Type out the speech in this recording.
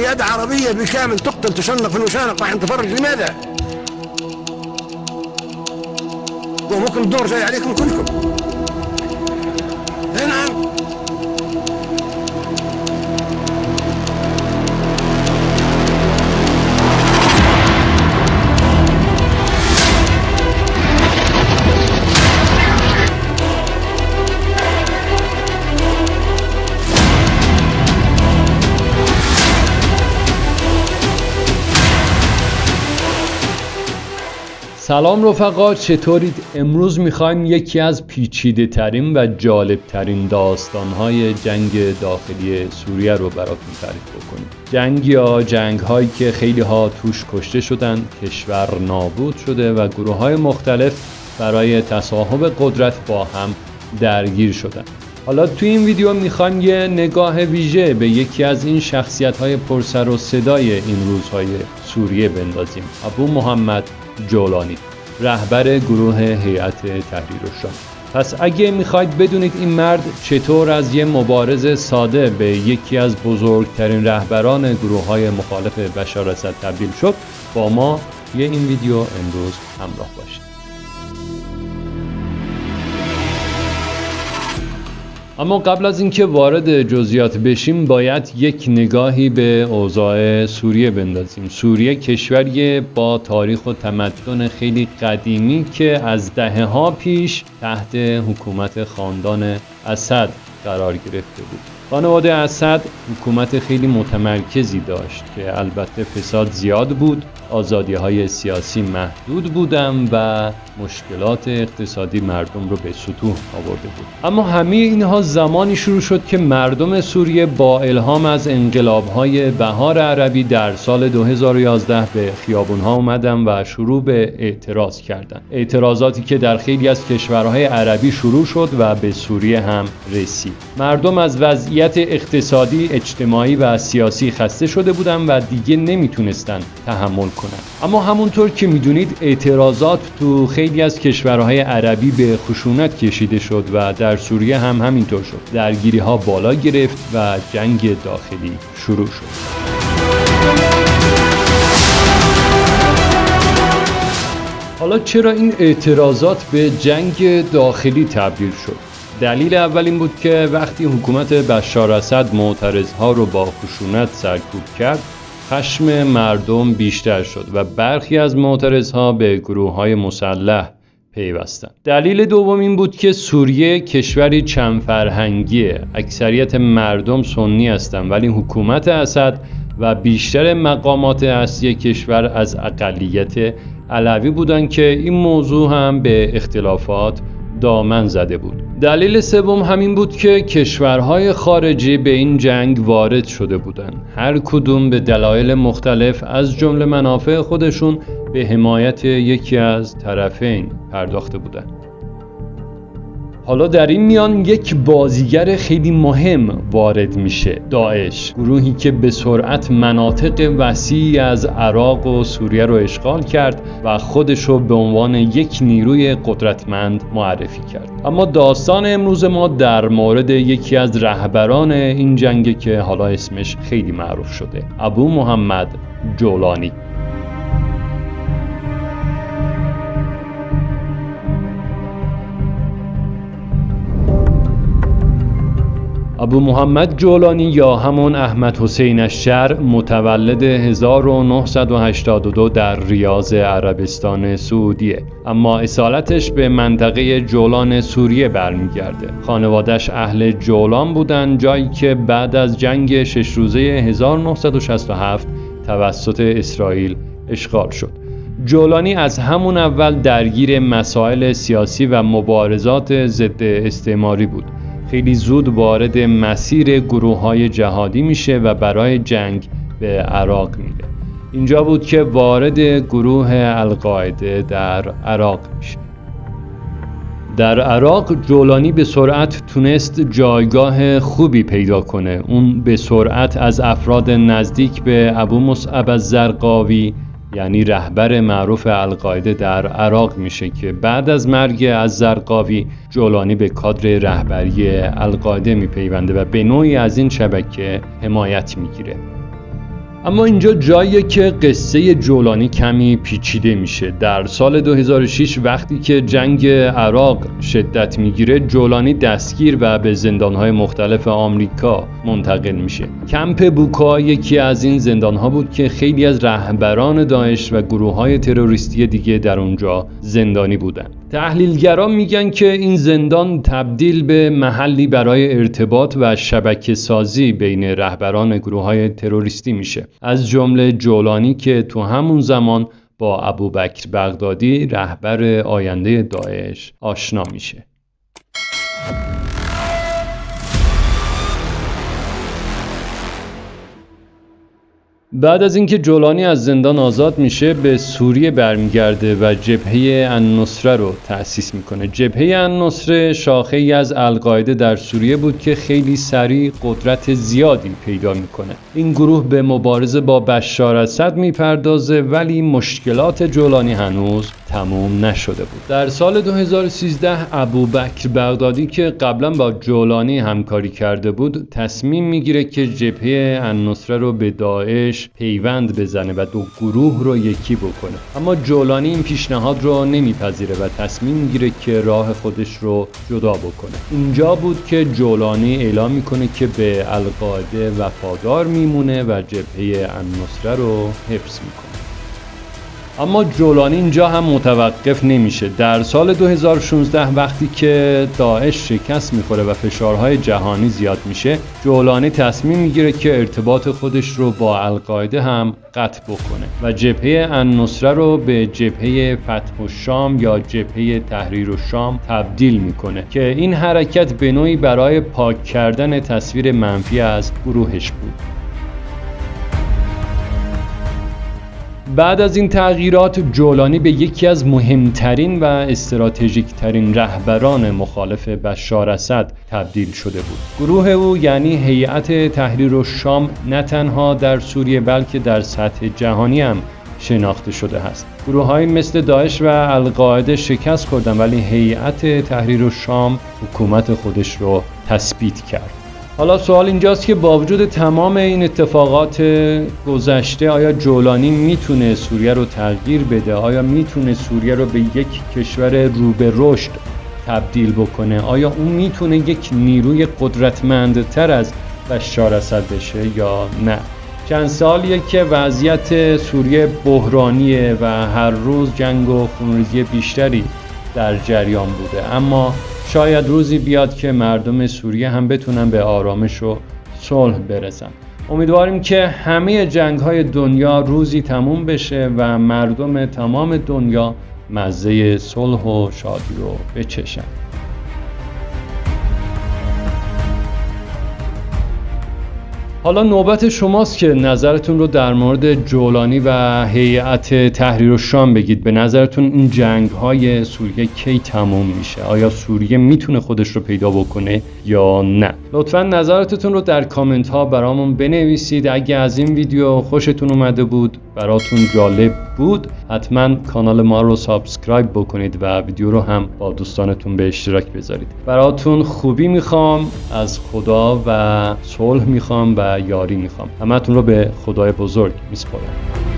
قيادة عربية بالكامل تقتل تشنق في المشانق راح نتفرج لماذا؟ وممكن الدور جاي عليكم كلكم. نعم. سلام رفقا، چطورید؟ امروز میخوایم یکی از پیچیده ترین و جالب ترین داستانهای جنگ داخلی سوریه رو براتون تعریف بکنیم. جنگ هایی که خیلی ها توش کشته شدن، کشور نابود شده و گروه های مختلف برای تصاحب قدرت با هم درگیر شدن. حالا توی این ویدیو میخوایم یه نگاه ویژه به یکی از این شخصیت های پرسر و صدای این روزهای سوریه بندازیم. ابو محمد جولانی، رهبر گروه هیئت تحریر الشام. پس اگه میخواید بدونید این مرد چطور از یه مبارز ساده به یکی از بزرگترین رهبران گروه‌های مخالف بشار اسد تبدیل شد، با ما این ویدیو امروز همراه باشید. اما قبل از اینکه وارد جزئیات بشیم باید یک نگاهی به اوضاع سوریه بندازیم. سوریه کشوریه با تاریخ و تمدن خیلی قدیمی که از دهه‌ها پیش تحت حکومت خاندان اسد قرار گرفته بود. خانواده اسد حکومت خیلی متمرکزی داشت که البته فساد زیاد بود، آزادی‌های سیاسی محدود بودن و مشکلات اقتصادی مردم رو به سطوح آورده بود. اما همه اینها زمانی شروع شد که مردم سوریه با الهام از انقلاب‌های بهار عربی در سال 2011 به خیابون‌ها اومدن و شروع به اعتراض کردن. اعتراضاتی که در خیلی از کشورهای عربی شروع شد و به سوریه هم رسید. مردم از وضعیت اقتصادی، اجتماعی و سیاسی خسته شده بودن و دیگه نمیتونستن تحمل کنن. اما همونطور که میدونید اعتراضات تو خیلی از کشورهای عربی به خشونت کشیده شد و در سوریه هم همینطور شد. درگیری ها بالا گرفت و جنگ داخلی شروع شد. حالا چرا این اعتراضات به جنگ داخلی تبدیل شد؟ دلیل اول این بود که وقتی حکومت بشار اسد معترضها رو با خشونت سرکوب کرد، خشم مردم بیشتر شد و برخی از معترضها به گروه‌های مسلح پیوستند. دلیل دوم این بود که سوریه کشوری چند فرهنگیه. اکثریت مردم سنی هستند ولی حکومت اسد و بیشتر مقامات اصلی کشور از اقلیت علوی بودند که این موضوع هم به اختلافات دامن زده بود. دلیل سوم همین بود که کشورهای خارجی به این جنگ وارد شده بودند. هر کدوم به دلایل مختلف از جمله منافع خودشون به حمایت یکی از طرفین پرداخته بودند. حالا در این میان یک بازیگر خیلی مهم وارد میشه، داعش، گروهی که به سرعت مناطق وسیعی از عراق و سوریه رو اشغال کرد و خودش رو به عنوان یک نیروی قدرتمند معرفی کرد. اما داستان امروز ما در مورد یکی از رهبران این جنگ که حالا اسمش خیلی معروف شده، ابو محمد جولانی. ابو محمد جولانی یا همون احمد حسین الشر متولد 1982 در ریاض عربستان سعودیه، اما اصالتش به منطقه جولان سوریه برمیگرده. خانواده‌اش اهل جولان بودن، جایی که بعد از جنگ 6 روزه 1967 توسط اسرائیل اشغال شد. جولانی از همون اول درگیر مسائل سیاسی و مبارزات ضد استعماری بود. خیلی زود وارد مسیر گروه‌های جهادی میشه و برای جنگ به عراق میره. اینجا بود که وارد گروه القاعده در عراق میشه. در عراق جولانی به سرعت تونست جایگاه خوبی پیدا کنه. اون به سرعت از افراد نزدیک به ابو مصعب الزرقاوی یعنی رهبر معروف القاعده در عراق میشه که بعد از مرگ الزرقاوی جولانی به کادر رهبری القاعده میپیونده و به نوعی از این شبکه حمایت میگیره. اما اینجا جاییه که قصه جولانی کمی پیچیده میشه. در سال 2006 وقتی که جنگ عراق شدت میگیره، جولانی دستگیر و به زندانهای مختلف آمریکا منتقل میشه. کمپ بوکا یکی از این زندانها بود که خیلی از رهبران داعش و گروههای تروریستی دیگه در اونجا زندانی بودن. تحلیلگران میگن که این زندان تبدیل به محلی برای ارتباط و شبکه سازی بین رهبران گروههای تروریستی میشه، از جمله جولانی که تو همون زمان با ابوبکر بغدادی رهبر آینده داعش آشنا میشه. بعد از اینکه جولانی از زندان آزاد میشه، به سوریه برمیگرده و جبهه النصره رو تأسیس میکنه. جبهه النصره شاخه‌ای از القاعده در سوریه بود که خیلی سریع قدرت زیادی پیدا میکنه. این گروه به مبارزه با بشار اسد میپردازه، ولی مشکلات جولانی هنوز تموم نشده بود. در سال 2013 ابوبکر بغدادی که قبلا با جولانی همکاری کرده بود، تصمیم میگیره که جبهه النصره رو به داعش پیوند بزنه و دو گروه رو یکی بکنه. اما جولانی این پیشنهاد رو نمیپذیره و تصمیم میگیره که راه خودش رو جدا بکنه. اینجا بود که جولانی اعلام میکنه که به القاعده وفادار میمونه و جبهه النصره رو حفظ میکنه. اما جولانی اینجا هم متوقف نمیشه. در سال 2016 وقتی که داعش شکست میخوره و فشارهای جهانی زیاد میشه، جولانی تصمیم میگیره که ارتباط خودش رو با القاعده هم قطع بکنه و جبهه النصره رو به جبهه فتح الشام یا جبهه تحریر الشام تبدیل میکنه که این حرکت به نوعی برای پاک کردن تصویر منفی از گروهش بود. بعد از این تغییرات، جولانی به یکی از مهمترین و استراتژیک ترین رهبران مخالف بشار اسد تبدیل شده بود. گروه او یعنی هیئت تحریر الشام نه تنها در سوریه بلکه در سطح جهانی هم شناخته شده است. گروه‌هایی مثل داعش و القاعده شکست خوردن، ولی هیئت تحریر الشام حکومت خودش رو تثبیت کرد. حالا سوال اینجاست که با وجود تمام این اتفاقات گذشته، آیا جولانی میتونه سوریه رو تغییر بده؟ آیا میتونه سوریه رو به یک کشور رو به رشد تبدیل بکنه؟ آیا اون میتونه یک نیروی قدرتمندتر از بشار اسد بشه یا نه؟ چند سالیه که وضعیت سوریه بحرانیه و هر روز جنگ و خونریزی بیشتری در جریان بوده، اما شاید روزی بیاد که مردم سوریه هم بتونن به آرامش و صلح برسن. امیدواریم که همه جنگ‌های دنیا روزی تموم بشه و مردم تمام دنیا مزه صلح و شادی رو بچشن. حالا نوبت شماست که نظرتون رو در مورد جولانی و هیئت تحریر الشام بگید. به نظرتون این جنگ‌های سوریه کی تموم میشه؟ آیا سوریه میتونه خودش رو پیدا بکنه یا نه؟ لطفاً نظراتتون رو در کامنت ها برامون بنویسید. اگه از این ویدیو خوشتون اومده بود، براتون جالب بود، حتما کانال ما رو سابسکرایب بکنید و ویدیو رو هم با دوستانتون به اشتراک بذارید. براتون خوبی میخوام از خدا و صلح میخوام و یاری میخوام. همتون رو به خدای بزرگ میسپارم.